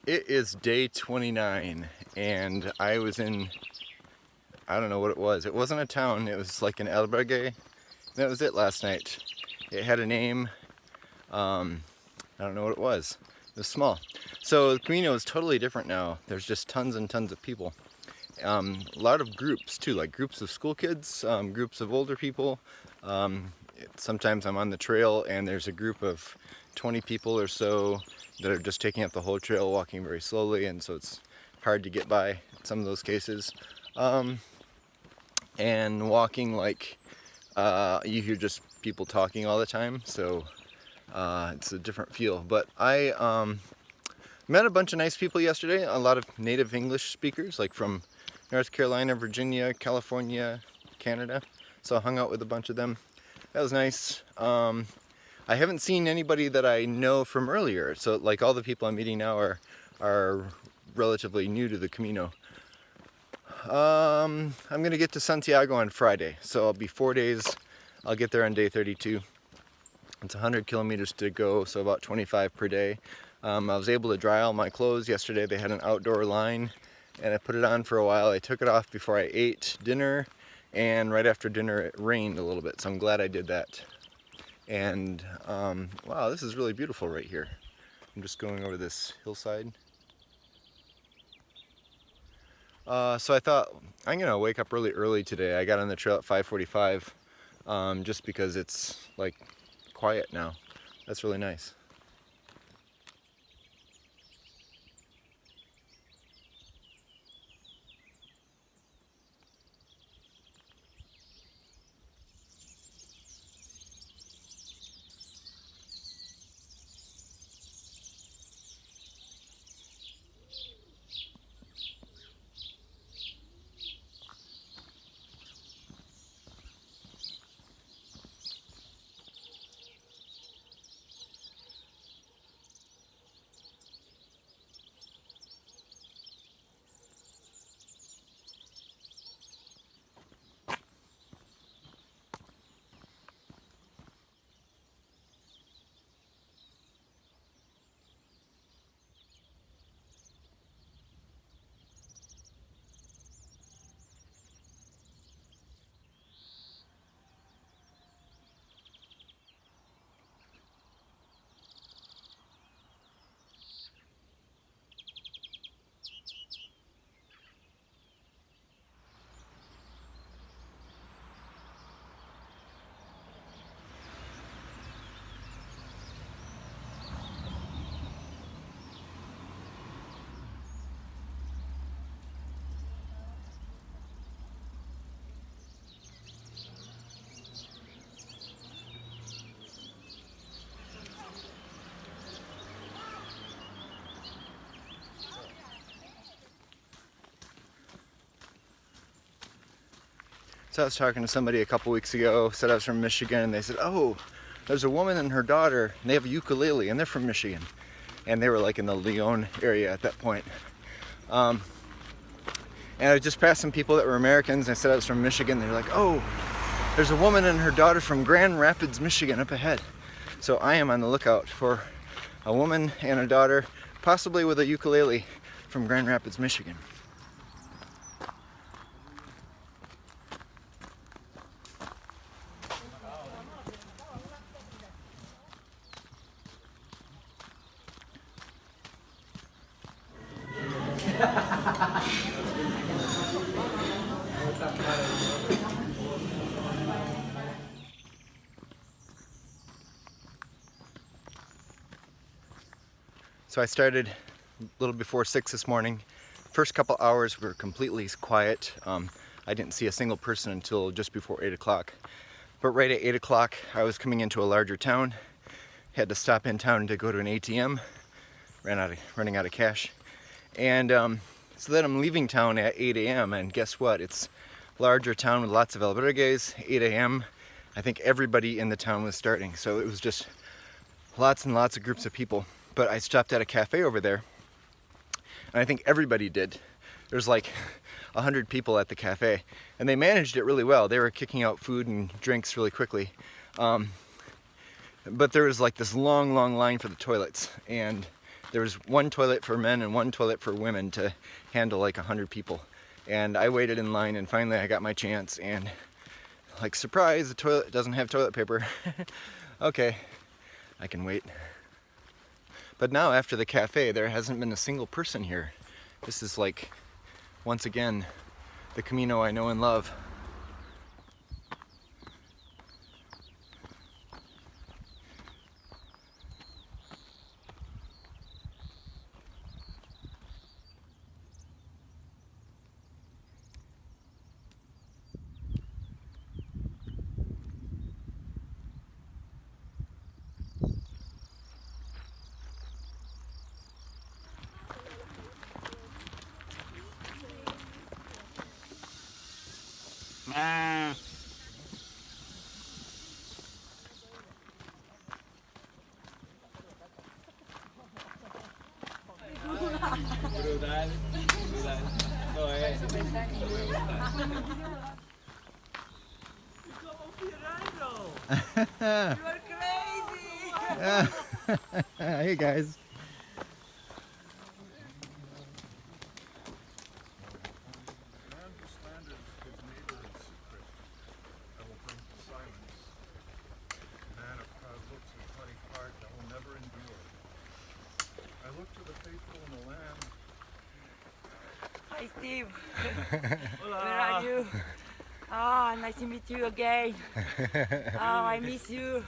It is day 29 and I was in, I don't know what it was. It wasn't a town, it was like an albergue. That was it last night. It had a name, I don't know what it was. It was small. So the Camino is totally different now. There's just tons and tons of people. A lot of groups too, like groups of school kids, groups of older people. Sometimes I'm on the trail and there's a group of 20 people or so that are just taking up the whole trail, walking very slowly, and so it's hard to get by in some of those cases. And walking, like, you hear just people talking all the time, so it's a different feel. But I met a bunch of nice people yesterday, a lot of native English speakers, like from North Carolina, Virginia, California, Canada. So I hung out with a bunch of them. That was nice. I haven't seen anybody that I know from earlier, so like all the people I'm meeting now are relatively new to the Camino. I'm gonna get to Santiago on Friday, so I'll be 4 days. I'll get there on day 32. It's 100 kilometers to go, so about 25 per day. I was able to dry all my clothes yesterday. They had an outdoor line, and I put it on for a while. I took it off before I ate dinner, and right after dinner it rained a little bit, so I'm glad I did that. And wow, this is really beautiful right here. I'm just going over this hillside. So I thought I'm gonna wake up really early today. I got on the trail at 5:45 just because it's like quiet now. That's really nice. So I was talking to somebody a couple weeks ago, said I was from Michigan, and they said, oh, there's a woman and her daughter, and they have a ukulele, and they're from Michigan. And they were like in the Lyon area at that point. And I just passed some people that were Americans, and I said I was from Michigan. They're like, oh, there's a woman and her daughter from Grand Rapids, Michigan up ahead. So I am on the lookout for a woman and a daughter, possibly with a ukulele, from Grand Rapids, Michigan. So I started a little before 6 this morning. First couple hours were completely quiet. I didn't see a single person until just before 8 o'clock. But right at 8 o'clock, I was coming into a larger town. Had to stop in town to go to an ATM. Running out of cash. And so then I'm leaving town at 8 a.m. and guess what? It's a larger town with lots of albergues. 8 a.m. I think everybody in the town was starting. So it was just lots and lots of groups of people. But I stopped at a cafe over there, and I think everybody did. There's like 100 people at the cafe, and they managed it really well. They were kicking out food and drinks really quickly. But there was like this long line for the toilets, and there was one toilet for men and one toilet for women to handle like 100 people. And I waited in line, and finally I got my chance, and like, surprise, the toilet doesn't have toilet paper. Okay, I can wait. But now after the cafe, there hasn't been a single person here. This is like, once again, the Camino I know and love. Brutal, brutal. No, You are crazy! Hey guys. Hi Steve, where are you? Ah, nice to meet you again. Oh, I miss you.